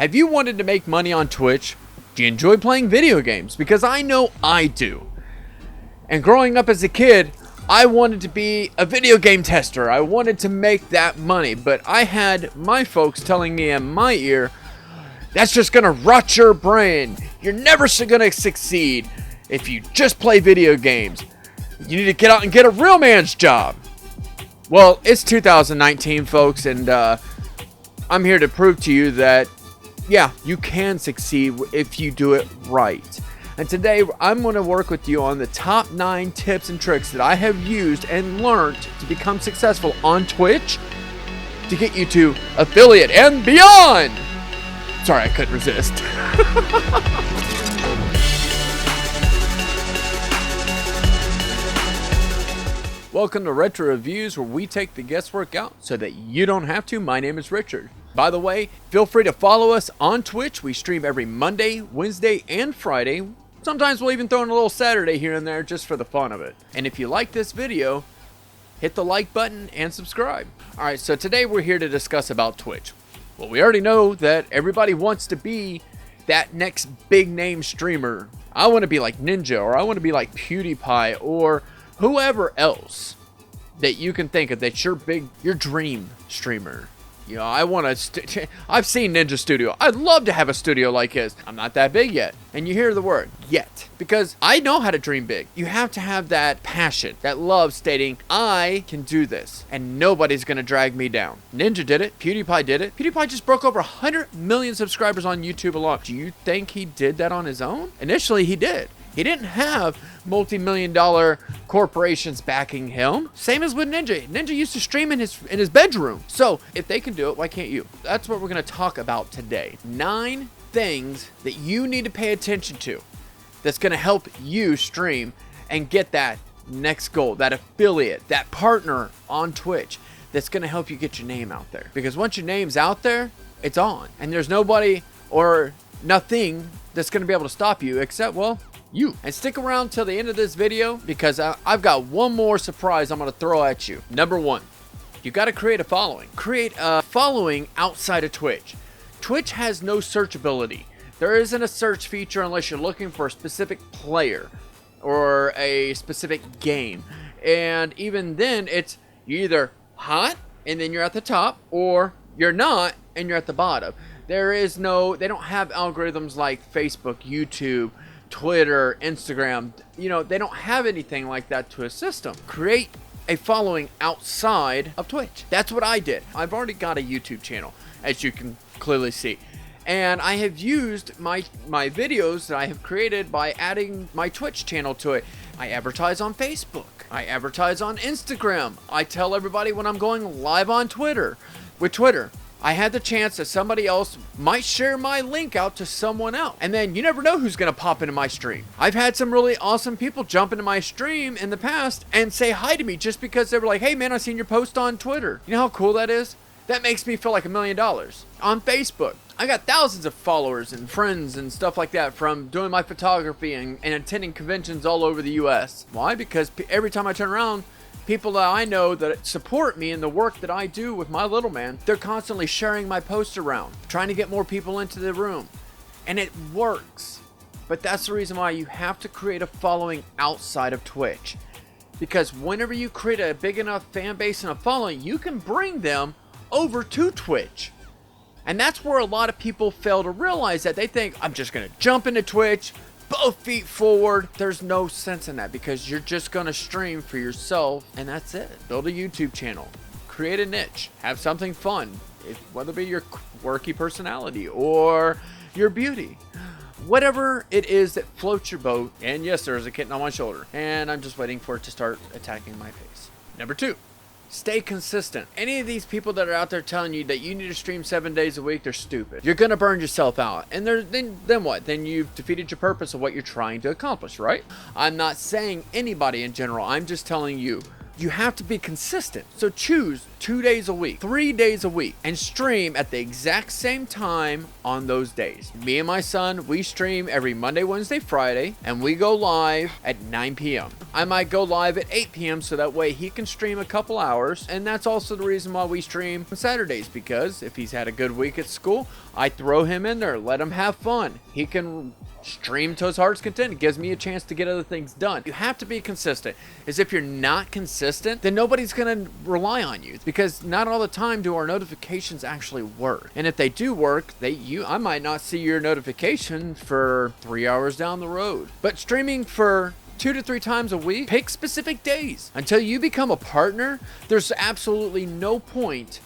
Have you wanted to make money on Twitch? Do you enjoy playing video games? Because I know I do. And growing up as a kid, I wanted to be a video game tester. I wanted to make that money. But I had my folks telling me in my ear, that's just going to rot your brain. You're never going to succeed if you just play video games. You need to get out and get a real man's job. Well, it's 2019, folks, and I'm here to prove to you that, yeah, you can succeed if you do it right. And today, I'm going to work with you on the top 9 tips and tricks that I have used and learned to become successful on Twitch to get you to affiliate and beyond. Sorry, I couldn't resist. Welcome to Retro Reviews, where we take the guesswork out so that you don't have to. My name is Richard. By the way, feel free to follow us on Twitch. We stream every Monday, Wednesday, and Friday. Sometimes we'll even throw in a little Saturday here and there just for the fun of it. And if you like this video, hit the like button and subscribe. Alright, so today we're here to discuss about Twitch. Well, we already know that everybody wants to be that next big name streamer. I want to be like Ninja, or I want to be like PewDiePie, or whoever else that you can think of that's your dream streamer. You know, I've seen Ninja Studio. I'd love to have a studio like his. I'm not that big yet. And you hear the word yet, because I know how to dream big. You have to have that passion, that love stating, I can do this and nobody's going to drag me down. Ninja did it. PewDiePie did it. PewDiePie just broke over 100 million subscribers on YouTube alone. Do you think he did that on his own? Initially, he did. He didn't have multi-million-dollar corporations backing him. Same as with Ninja. Ninja used to stream in his bedroom. So if they can do it, why can't you? That's what we're going to talk about today. 9 things that you need to pay attention to that's going to help you stream and get that next goal, that affiliate, that partner on Twitch that's going to help you get your name out there. Because once your name's out there, it's on. And there's nobody or nothing that's going to be able to stop you except, well, you. And stick around till the end of this video, because I've got one more surprise I'm going to throw at you. Number 1, you got to create a following. Create a following outside of Twitch. Twitch has no searchability. There isn't a search feature unless you're looking for a specific player or a specific game. And even then, it's you're either hot and then you're at the top, or you're not and you're at the bottom. They don't have algorithms like Facebook, YouTube, Twitter, Instagram. You know, they don't have anything like that to assist them. Create a following outside of Twitch. That's what I did. I've already got a YouTube channel, as you can clearly see. And I have used my videos that I have created by adding my Twitch channel to it. I advertise on Facebook. I advertise on Instagram. I tell everybody when I'm going live on Twitter. With Twitter, I had the chance that somebody else might share my link out to someone else. And then you never know who's going to pop into my stream. I've had some really awesome people jump into my stream in the past and say hi to me just because they were like, hey man, I seen your post on Twitter. You know how cool that is? That makes me feel like $1 million. On Facebook, I got thousands of followers and friends and stuff like that from doing my photography and attending conventions all over the US. Why? Because every time I turn around, people that I know that support me in the work that I do with my little man, they're constantly sharing my posts around, trying to get more people into the room. And it works. But that's the reason why you have to create a following outside of Twitch. Because whenever you create a big enough fan base and a following, you can bring them over to Twitch. And that's where a lot of people fail to realize that. They think, I'm just going to jump into Twitch, both feet forward. There's no sense in that, because you're just going to stream for yourself and that's it. Build a YouTube channel, create a niche, have something fun, whether it be your quirky personality or your beauty, whatever it is that floats your boat. And yes, there's a kitten on my shoulder and I'm just waiting for it to start attacking my face. Number 2, stay consistent. Any of these people that are out there telling you that you need to stream 7 days a week, they're stupid. You're going to burn yourself out. And then what? Then you've defeated your purpose of what you're trying to accomplish, right? I'm not saying anybody in general. I'm just telling you, you have to be consistent. So choose 2 days a week, 3 days a week, and stream at the exact same time on those days. Me and my son, we stream every Monday, Wednesday, Friday, and we go live at 9 p.m. I might go live at 8 p.m. so that way he can stream a couple hours, and that's also the reason why we stream on Saturdays, because if he's had a good week at school, I throw him in there, let him have fun. He can stream to his heart's content. It gives me a chance to get other things done. You have to be consistent. As if you're not consistent, then nobody's going to rely on you, because not all the time do our notifications actually work. And if they do work, I might not see your notification for 3 hours down the road. But streaming for 2 to 3 times a week, pick specific days. Until you become a partner, there's absolutely no point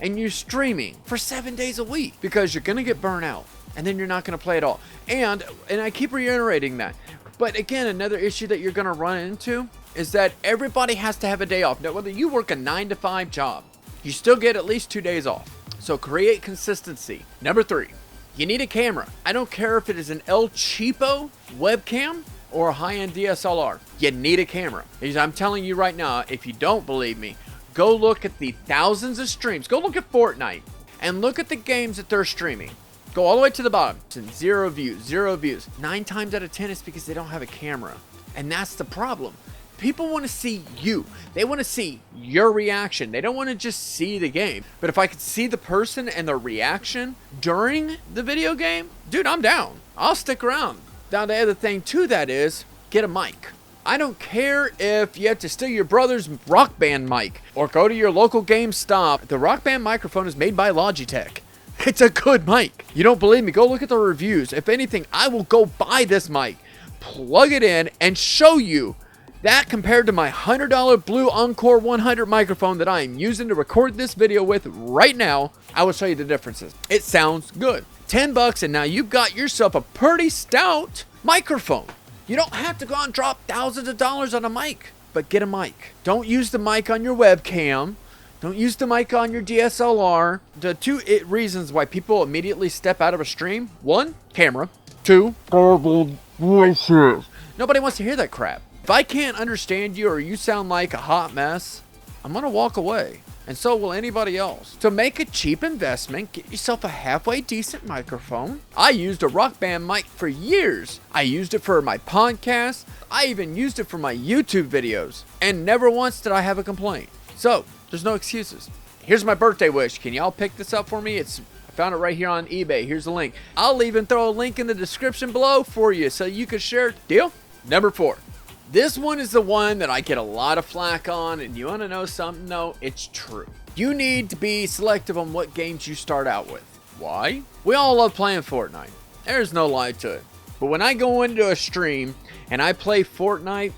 in you streaming for 7 days a week, because you're going to get burnt out. And then you're not going to play at all. And I keep reiterating that. But again, another issue that you're going to run into is that everybody has to have a day off. Now, whether you work a 9-to-5 job, you still get at least 2 days off. So create consistency. Number 3, you need a camera. I don't care if it is an El Cheapo webcam or a high-end DSLR. You need a camera. Because I'm telling you right now, if you don't believe me, go look at the thousands of streams. Go look at Fortnite and look at the games that they're streaming. Go all the way to the bottom. It's 0 views, 0 views. 9 times out of 10 it's because they don't have a camera. And that's the problem. People want to see you. They want to see your reaction. They don't want to just see the game. But if I could see the person and their reaction during the video game, dude, I'm down. I'll stick around. Now, the other thing to that is get a mic. I don't care if you have to steal your brother's Rock Band mic or go to your local GameStop. The Rock Band microphone is made by Logitech. It's a good mic. You don't believe me? Go look at the reviews. If anything, I will go buy this mic, plug it in, and show you that compared to my $100 Blue Encore 100 microphone that I am using to record this video with right now. I will show you the differences. It sounds good. $10 and now you've got yourself a pretty stout microphone. You don't have to go and drop thousands of dollars on a mic, but get a mic. Don't use the mic on your webcam. Don't use the mic on your DSLR. The 2 reasons why people immediately step out of a stream: 1, camera. 2, garbled voices. Nobody wants to hear that crap. If I can't understand you or you sound like a hot mess, I'm going to walk away. And so will anybody else. So make a cheap investment. Get yourself a halfway decent microphone. I used a Rock Band mic for years. I used it for my podcast. I even used it for my YouTube videos. And never once did I have a complaint. So there's no excuses. Here's my birthday wish. Can y'all pick this up for me? I found it right here on eBay. Here's the link. I'll even throw a link in the description below for you so you can share. Deal? Number 4. This one is the one that I get a lot of flack on, and you want to know something? No, it's true. You need to be selective on what games you start out with. Why? We all love playing Fortnite. There's no lie to it. But when I go into a stream and I play Fortnite,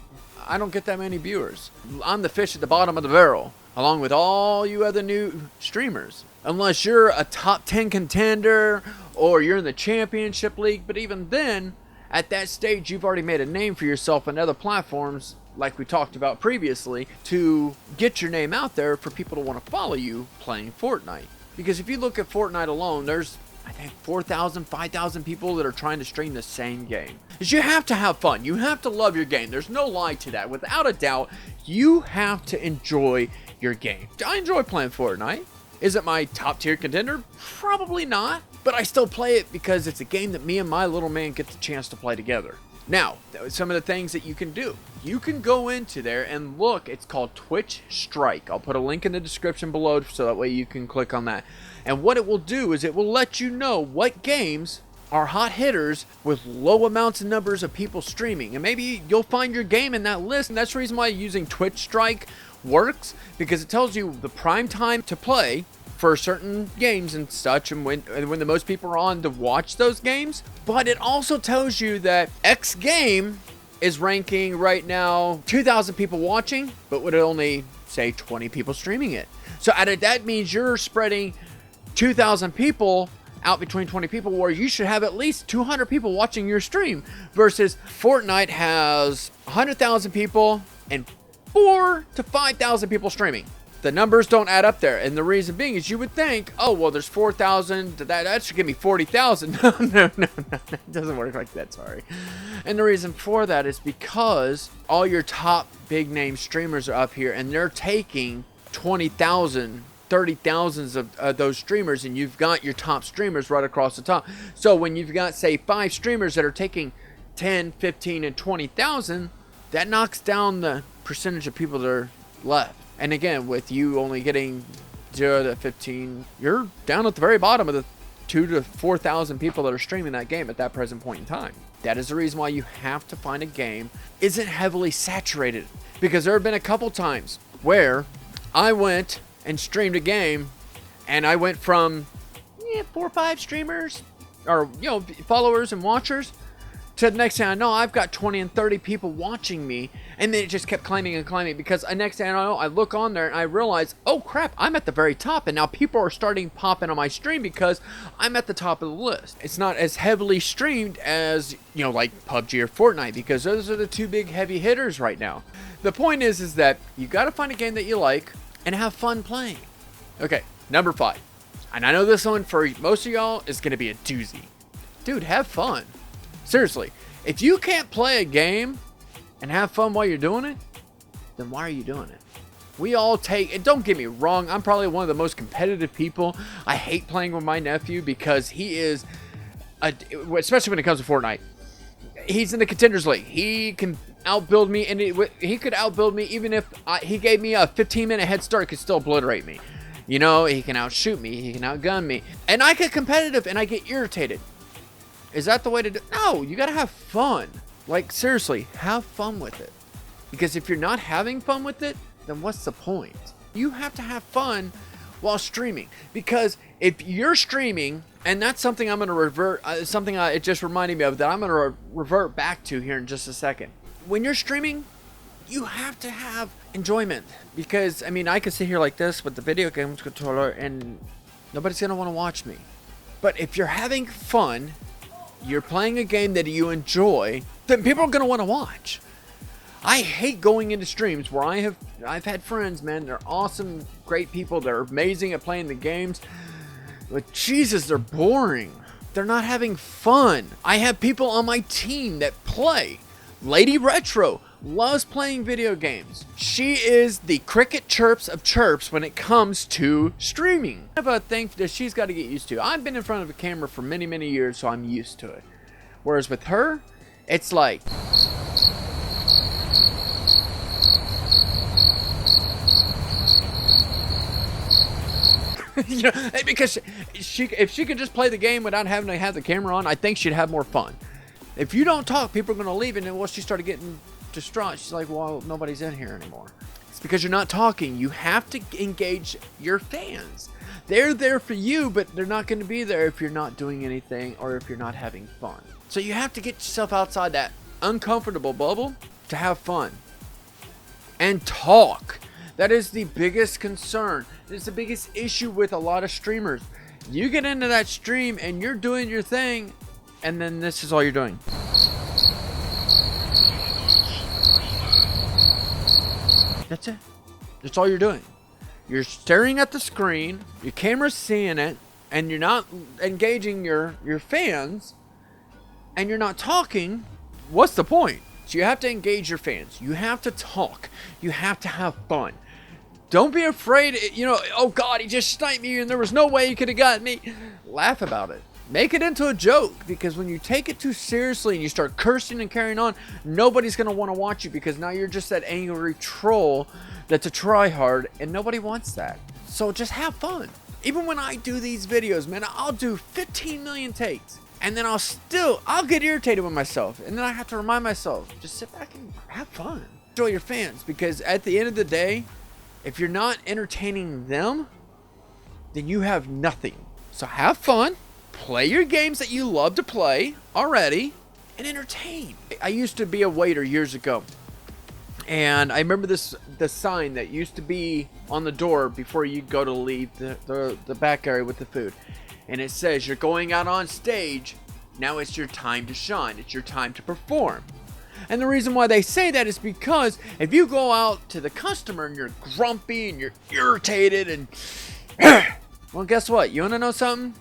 I don't get that many viewers. I'm the fish at the bottom of the barrel, along with all you other new streamers. Unless you're a top 10 contender or you're in the championship league. But even then, at that stage, you've already made a name for yourself on other platforms, like we talked about previously, to get your name out there for people to want to follow you playing Fortnite. Because if you look at Fortnite alone, there's, I think, 4,000, 5,000 people that are trying to stream the same game. Because you have to have fun. You have to love your game. There's no lie to that. Without a doubt, you have to enjoy your game. I enjoy playing Fortnite. Is it my top tier contender? Probably not. But I still play it because it's a game that me and my little man get the chance to play together. Now, some of the things that you can do. You can go into there and look. It's called Twitch Strike. I'll put a link in the description below so that way you can click on that. And what it will do is it will let you know what games are hot hitters with low amounts of numbers of people streaming. And maybe you'll find your game in that list. And that's the reason why using Twitch Strike works, because it tells you the prime time to play for certain games and such, and when the most people are on to watch those games. But it also tells you that X game is ranking right now 2,000 people watching, but would only say 20 people streaming it. So that means you're spreading 2,000 people out between 20 people, where you should have at least 200 people watching your stream, versus Fortnite has 100,000 people and 4,000 to 5,000 people streaming. The numbers don't add up there, and the reason being is you would think, oh, well, there's 4,000, that should give me 40,000. No, it doesn't work like that, sorry. And the reason for that is because all your top big name streamers are up here, and they're taking 20,000, 30,000 of those streamers, and you've got your top streamers right across the top. So when you've got, say, 5 streamers that are taking 10, 15, and 20,000, that knocks down the percentage of people that are left. And again, with you only getting 0 to 15, you're down at the very bottom of the 2,000 to 4,000 people that are streaming that game at that present point in time. That is the reason why you have to find a game isn't heavily saturated. Because there have been a couple times where I went and streamed a game, and I went from 4 or 5 streamers, or followers and watchers, to the next thing I know, I've got 20 and 30 people watching me, and then it just kept climbing and climbing, because the next thing I know, I look on there and I realize, oh crap, I'm at the very top, and now people are starting popping on my stream because I'm at the top of the list. It's not as heavily streamed as, like PUBG or Fortnite, because those are the 2 big heavy hitters right now. The point is that you got to find a game that you like and have fun playing. Okay, number 5. And I know this one for most of y'all is going to be a doozy. Dude, have fun. Seriously, if you can't play a game and have fun while you're doing it, then why are you doing it? We all take, and don't get me wrong, I'm probably one of the most competitive people. I hate playing with my nephew because he is, especially when it comes to Fortnite, he's in the Contenders League. He can outbuild me, and he could outbuild me even if he gave me a 15-minute head start, he could still obliterate me. He can outshoot me, he can outgun me. And I get competitive and I get irritated. Is that the way to do it? No, you gotta have fun. Like, seriously, have fun with it. Because if you're not having fun with it, then what's the point? You have to have fun while streaming. Because if you're streaming, and that's something I'm gonna revert, it just reminded me of that I'm gonna revert back to here in just a second. When you're streaming, you have to have enjoyment. Because, I could sit here like this with the video games controller and nobody's gonna wanna watch me. But if you're having fun, you're playing a game that you enjoy, then people are going to want to watch. I hate going into streams where I've had friends, man, they're awesome, great people, they're amazing at playing the games, but Jesus, they're boring. They're not having fun. I have people on my team that play. Lady Retro loves playing video games. She is the cricket chirps of chirps when it comes to streaming. I have a thing that she's got to get used to. I've been in front of a camera for many, many years, so I'm used to it. Whereas with her, it's like... because if she could just play the game without having to have the camera on, I think she'd have more fun. If you don't talk, people are going to leave, and then once she started getting distraught, she's like, well, nobody's in here anymore. It's because you're not talking. You have to engage your fans. They're there for you, but they're not going to be there if you're not doing anything or if you're not having fun. So you have to get yourself outside that uncomfortable bubble to have fun and talk. That is the biggest concern. It's the biggest issue with a lot of streamers. You get into that stream and you're doing your thing, and then this is all you're doing. That's it. That's all you're doing. You're staring at the screen, your camera's seeing it, and you're not engaging your fans, and you're not talking. What's the point? So you have to engage your fans. You have to talk. You have to have fun. Don't be afraid, oh God, he just sniped me and there was no way he could have got me. Laugh about it. Make it into a joke, because when you take it too seriously and you start cursing and carrying on, nobody's going to want to watch you, because now you're just that angry troll that's a tryhard, and nobody wants that. So just have fun. Even when I do these videos, man, I'll do 15 million takes, and then I'll get irritated with myself, and then I have to remind myself, just sit back and have fun. Enjoy your fans, because at the end of the day, if you're not entertaining them, then you have nothing. So have fun. Play your games that you love to play already, and entertain. I used to be a waiter years ago, and I remember the sign that used to be on the door before you go to leave the back area with the food, and it says, you're going out on stage, now it's your time to shine, it's your time to perform. And the reason why they say that is because if you go out to the customer and you're grumpy and you're irritated and well, guess what, you want to know something?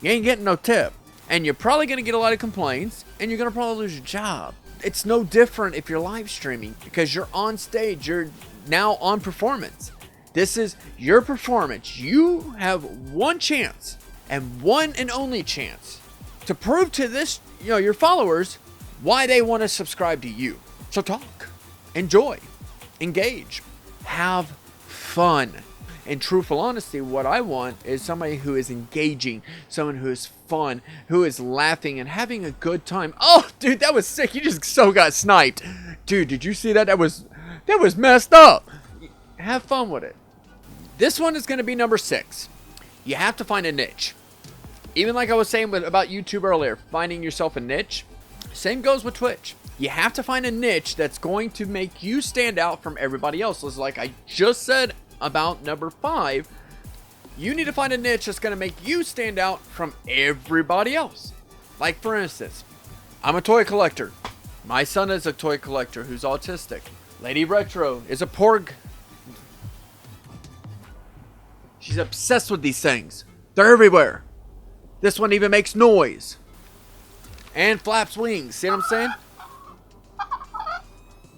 You ain't getting no tip, and you're probably going to get a lot of complaints, and you're going to probably lose your job. It's no different if you're live streaming, because you're on stage, you're now on performance, This is your performance. You have one chance, and one and only chance, to prove to this, your followers, why they want to subscribe to you. So talk, enjoy, engage, have fun. In truthful honesty, what I want is somebody who is engaging, someone who is fun, who is laughing and having a good time. Oh, dude, that was sick. You just so got sniped. Dude, did you see that? That was messed up. Have fun with it. This one is going to be number 6. You have to find a niche. Even like I was saying about YouTube earlier, finding yourself a niche. Same goes with Twitch. You have to find a niche that's going to make you stand out from everybody else. It's like I just said about number 5, you need to find a niche that's going to make you stand out from everybody else. Like, for instance, I'm a toy collector. My son is a toy collector who's autistic. Lady Retro is a porg. She's obsessed with these things. They're everywhere. This one even makes noise. And flaps wings. See what I'm saying?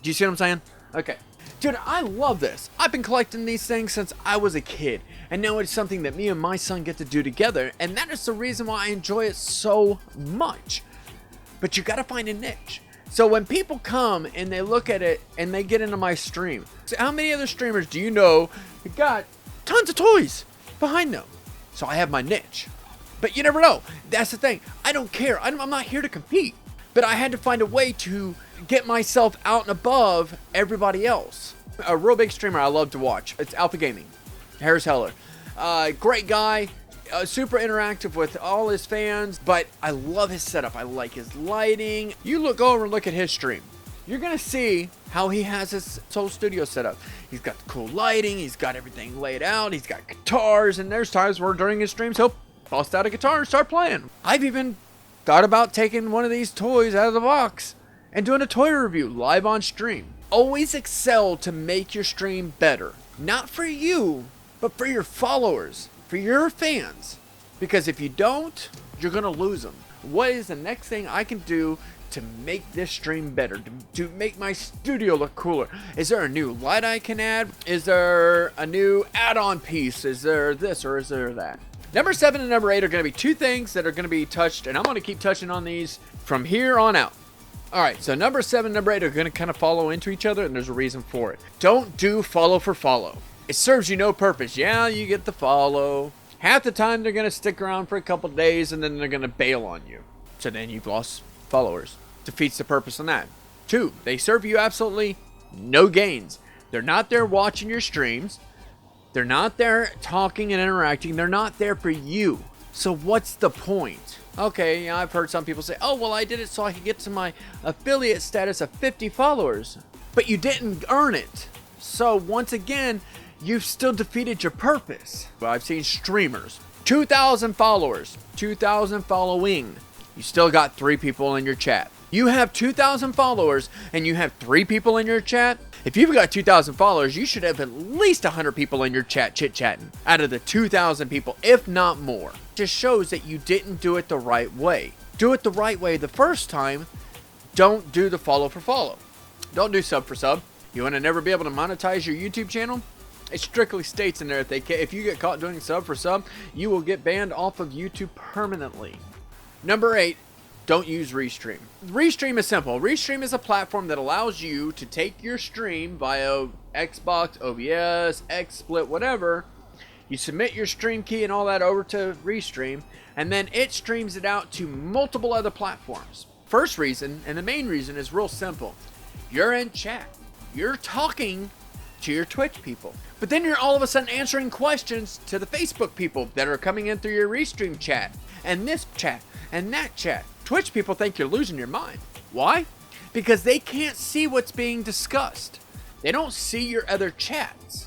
Do you see what I'm saying? Okay. Dude, I love this. I've been collecting these things since I was a kid. And now it's something that me and my son get to do together. And that is the reason why I enjoy it so much. But you gotta find a niche. So when people come and they look at it and they get into my stream. So how many other streamers do you know who got tons of toys behind them? So I have my niche. But you never know. That's the thing. I don't care. I'm not here to compete. But I had to find a way to get myself out and above everybody else. A real big streamer I love to watch. It's Alpha Gaming. Harris Heller. Great guy. Super interactive with all his fans. But I love his setup. I like his lighting. You look over and look at his stream. You're going to see how he has his whole studio set up. He's got the cool lighting. He's got everything laid out. He's got guitars. And there's times where during his streams he'll bust out a guitar and start playing. I've even thought about taking one of these toys out of the box and doing a toy review live on stream. Always excel to make your stream better. Not for you, but for your followers, for your fans. Because if you don't, you're going to lose them. What is the next thing I can do to make this stream better? To make my studio look cooler? Is there a new light I can add? Is there a new add-on piece? Is there this or is there that? Number 7 and number 8 are going to be 2 things that are going to be touched, and I'm going to keep touching on these from here on out. Alright, so number 7 and number 8 are going to kind of follow into each other, and there's a reason for it. Don't do follow for follow. It serves you no purpose. Yeah, you get the follow. Half the time they're going to stick around for a couple days, and then they're going to bail on you. So then you've lost followers. Defeats the purpose on that. 2, they serve you absolutely no gains. They're not there watching your streams. They're not there talking and interacting. They're not there for you. So what's the point? Okay, I've heard some people say, oh, well, I did it so I could get to my affiliate status of 50 followers. But you didn't earn it. So once again, you've still defeated your purpose. Well, I've seen streamers, 2,000 followers, 2,000 following. You still got 3 people in your chat. You have 2,000 followers and you have 3 people in your chat. If you've got 2,000 followers, you should have at least 100 people in your chat chit-chatting out of the 2,000 people, if not more. Just shows that you didn't do it the right way. Do it the right way the first time. Don't do the follow for follow. Don't do sub for sub. You want to never be able to monetize your YouTube channel? It strictly states in there if you get caught doing sub for sub, you will get banned off of YouTube permanently. Number 8. Don't use Restream. Restream is simple. Restream is a platform that allows you to take your stream via Xbox, OBS, XSplit, whatever. You submit your stream key and all that over to Restream, and then it streams it out to multiple other platforms. First reason, and the main reason, is real simple. You're in chat. You're talking to your Twitch people. But then you're all of a sudden answering questions to the Facebook people that are coming in through your Restream chat, and this chat, and that chat. Twitch people think you're losing your mind. Why? Because they can't see what's being discussed. They don't see your other chats.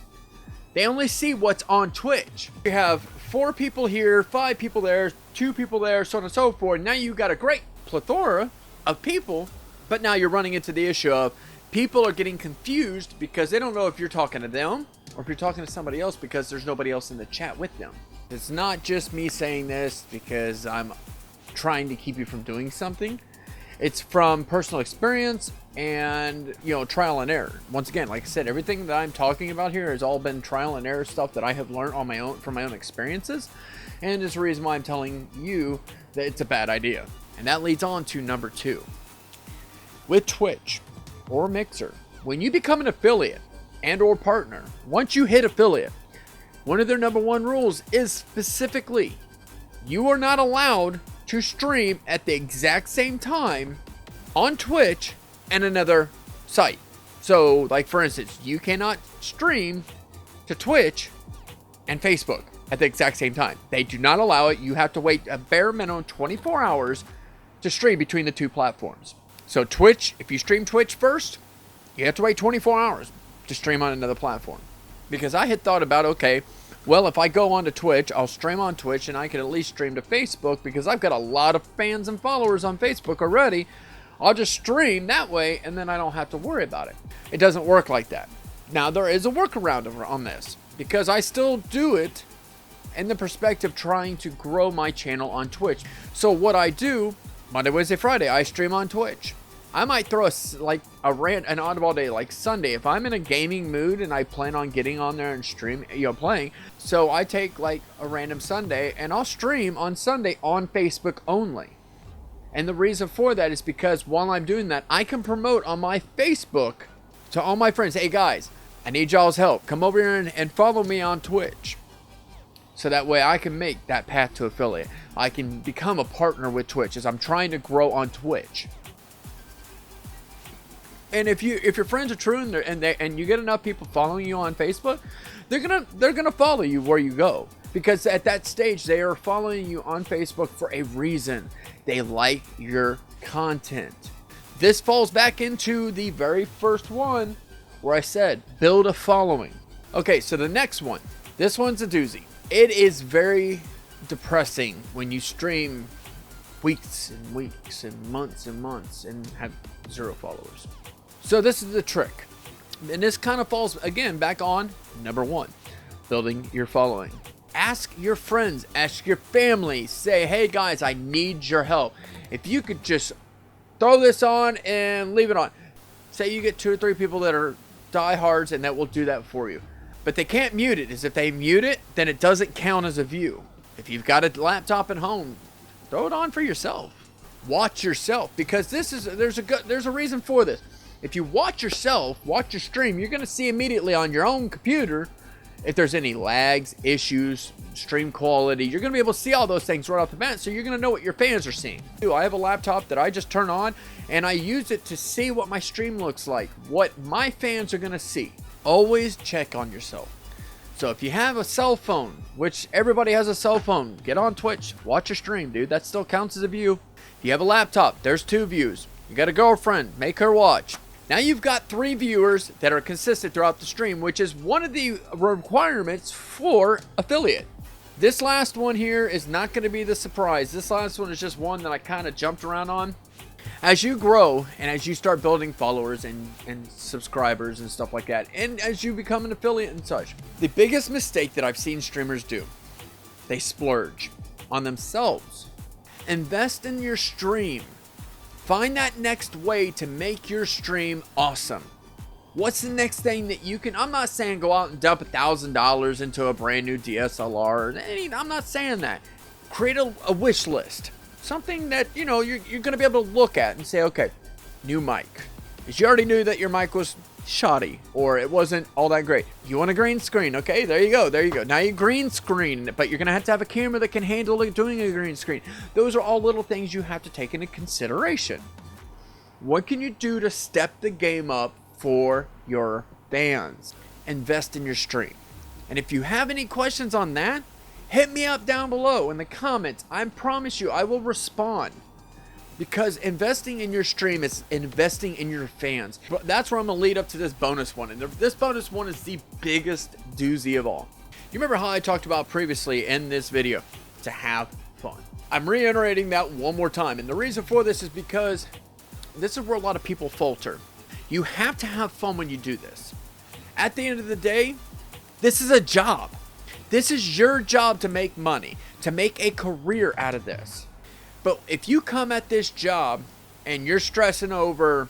They only see what's on Twitch. You have 4 people here, 5 people there, 2 people there, so on and so forth. Now you've got a great plethora of people, but now you're running into the issue of people are getting confused because they don't know if you're talking to them or if you're talking to somebody else because there's nobody else in the chat with them. It's not just me saying this because I'm trying to keep you from doing something. It's from personal experience and, trial and error. Once again, like I said, everything that I'm talking about here has all been trial and error stuff that I have learned on my own from my own experiences. And it's the reason why I'm telling you that it's a bad idea. And that leads on to number 2. With Twitch or Mixer, when you become an affiliate and or partner, once you hit affiliate, one of their number 1 rules is specifically you are not allowed to stream at the exact same time on Twitch and another site. So, like for instance, you cannot stream to Twitch and Facebook at the exact same time. They do not allow it. You have to wait a bare minimum 24 hours to stream between the 2 platforms. So Twitch, if you stream Twitch first, you have to wait 24 hours to stream on another platform. Because I had thought about, okay, well, if I go onto Twitch, I'll stream on Twitch and I can at least stream to Facebook because I've got a lot of fans and followers on Facebook already. I'll just stream that way and then I don't have to worry about it. It doesn't work like that. Now, there is a workaround on this because I still do it in the perspective trying to grow my channel on Twitch. So what I do, Monday, Wednesday, Friday, I stream on Twitch. I might throw an oddball day like Sunday if I'm in a gaming mood and I plan on getting on there and stream, playing. So I take like a random Sunday and I'll stream on Sunday on Facebook only. And the reason for that is because while I'm doing that, I can promote on my Facebook to all my friends. Hey guys, I need y'all's help. Come over here and follow me on Twitch. So that way I can make that path to affiliate. I can become a partner with Twitch as I'm trying to grow on Twitch. And if your friends are true and you get enough people following you on Facebook, they're gonna follow you where you go, because at that stage they are following you on Facebook for a reason. They like your content. This falls back into the very first one where I said build a following. Okay, so the next one, this one's a doozy. It is very depressing when you stream weeks and weeks and months and have 0 followers. So this is the trick. And this kind of falls, again, back on number 1, building your following. Ask your friends, ask your family, say, hey guys, I need your help. If you could just throw this on and leave it on. Say you get 2 or 3 people that are diehards and that will do that for you. But they can't mute it, as if they mute it, then it doesn't count as a view. If you've got a laptop at home, throw it on for yourself. Watch yourself, because there's a reason for this. If you watch yourself, watch your stream, you're going to see immediately on your own computer if there's any lags, issues, stream quality. You're going to be able to see all those things right off the bat, so you're going to know what your fans are seeing. I have a laptop that I just turn on, and I use it to see what my stream looks like, what my fans are going to see. Always check on yourself. So if you have a cell phone, which everybody has a cell phone, get on Twitch, watch your stream, dude. That still counts as a view. If you have a laptop, there's 2 views. You got a girlfriend, make her watch. Now you've got 3 viewers that are consistent throughout the stream, which is one of the requirements for affiliate. This last one here is not going to be the surprise. This last one is just one that I kind of jumped around on. As you grow and as you start building followers and subscribers and stuff like that, and as you become an affiliate and such, the biggest mistake that I've seen streamers do, they splurge on themselves. Invest in your stream. Find that next way to make your stream awesome. What's the next thing that you can... I'm not saying go out and dump $1,000 into a brand new DSLR. I'm not saying that. Create a wish list. Something that, you're going to be able to look at and say, okay, new mic. Because you already knew that your mic was shoddy or it wasn't all that great. You want a green screen. Okay, there you go. Now you green screen, but you're going to have a camera that can handle doing a green screen. Those are all little things you have to take into consideration. What can you do to step the game up for your fans? Invest in your stream. And if you have any questions on that, hit me up down below in the comments. I promise you I will respond. Because investing in your stream is investing in your fans. But that's where I'm going to lead up to this bonus one. And this bonus one is the biggest doozy of all. You remember how I talked about previously in this video? To have fun. I'm reiterating that one more time. And the reason for this is because this is where a lot of people falter. You have to have fun when you do this. At the end of the day, this is a job. This is your job to make money, to make a career out of this. But if you come at this job and you're stressing over,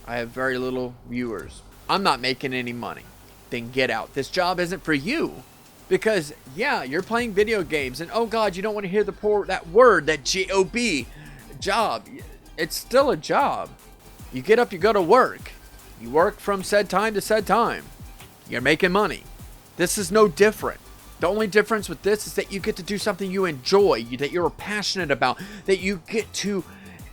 I have very little viewers, I'm not making any money, then get out. This job isn't for you. Because, yeah, you're playing video games, and oh god, you don't want to hear that word, that J-O-B, job. It's still a job. You get up, you go to work. You work from said time to said time. You're making money. This is no different. The only difference with this is that you get to do something you enjoy, that you're passionate about, that you get to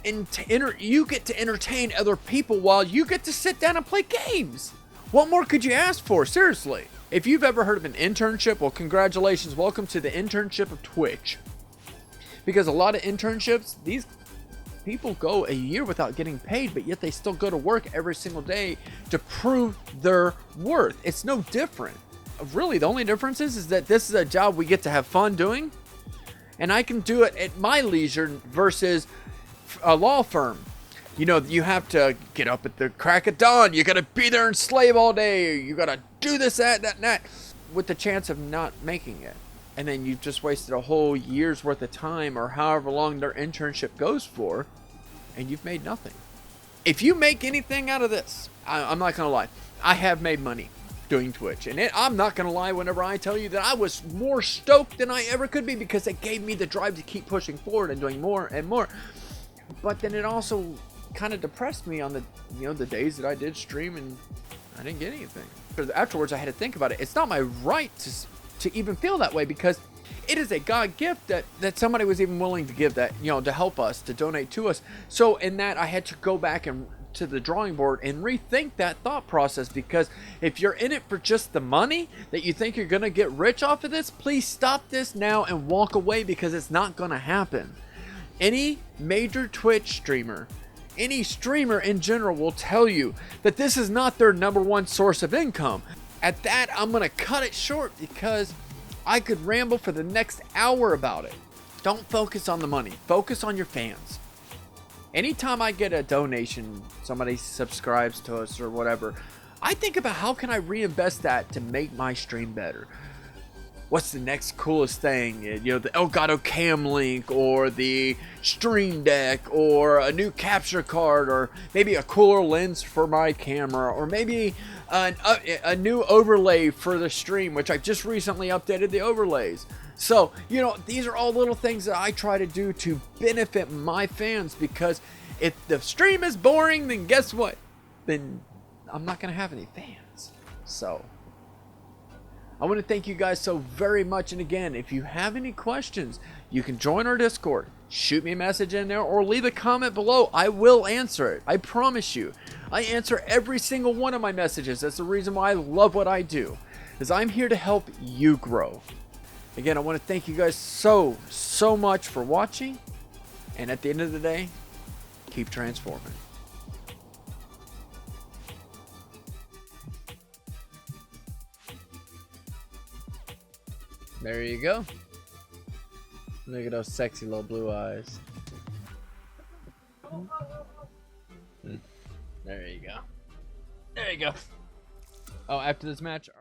entertain other people while you get to sit down and play games. What more could you ask for? Seriously. If you've ever heard of an internship, well, congratulations. Welcome to the internship of Twitch. Because a lot of internships, these people go a year without getting paid, but yet they still go to work every single day to prove their worth. It's no different. Really, the only difference is that this is a job we get to have fun doing, and I can do it at my leisure versus a law firm. You know, you have to get up at the crack of dawn. You got to be there and slave all day. You got to do this, that, and that, with the chance of not making it. And then you've just wasted a whole year's worth of time or however long their internship goes for, and you've made nothing. If you make anything out of this, I'm not going to lie. I have made money doing Twitch. And I'm not going to lie whenever I tell you that I was more stoked than I ever could be, because it gave me the drive to keep pushing forward and doing more and more. But then it also kind of depressed me on the days that I did stream and I didn't get anything. But afterwards I had to think about it. It's not my right to even feel that way, because it is a God gift that somebody was even willing to give that, to help us, to donate to us. So in that, I had to go back and to the drawing board and rethink that thought process, because if you're in it for just the money, that you think you're going to get rich off of this, please stop this now and walk away, because it's not going to happen. Any major Twitch streamer, any streamer in general, will tell you that this is not their number one source of income. At that, I'm going to cut it short, because I could ramble for the next hour about it. Don't focus on the money. Focus on your fans. Anytime I get a donation, somebody subscribes to us or whatever, I think about how can I reinvest that to make my stream better. What's the next coolest thing? The Elgato Cam Link, or the Stream Deck, or a new capture card, or maybe a cooler lens for my camera, or maybe a new overlay for the stream, which I just recently updated the overlays. So, these are all little things that I try to do to benefit my fans, because if the stream is boring, then guess what? Then I'm not going to have any fans. So I want to thank you guys so very much. And again, if you have any questions, you can join our Discord, shoot me a message in there, or leave a comment below. I will answer it. I promise you. I answer every single one of my messages. That's the reason why I love what I do, is I'm here to help you grow. Again, I want to thank you guys so much for watching. And at the end of the day, keep transforming. There you go. Look at those sexy little blue eyes. There you go. There you go. Oh, after this match...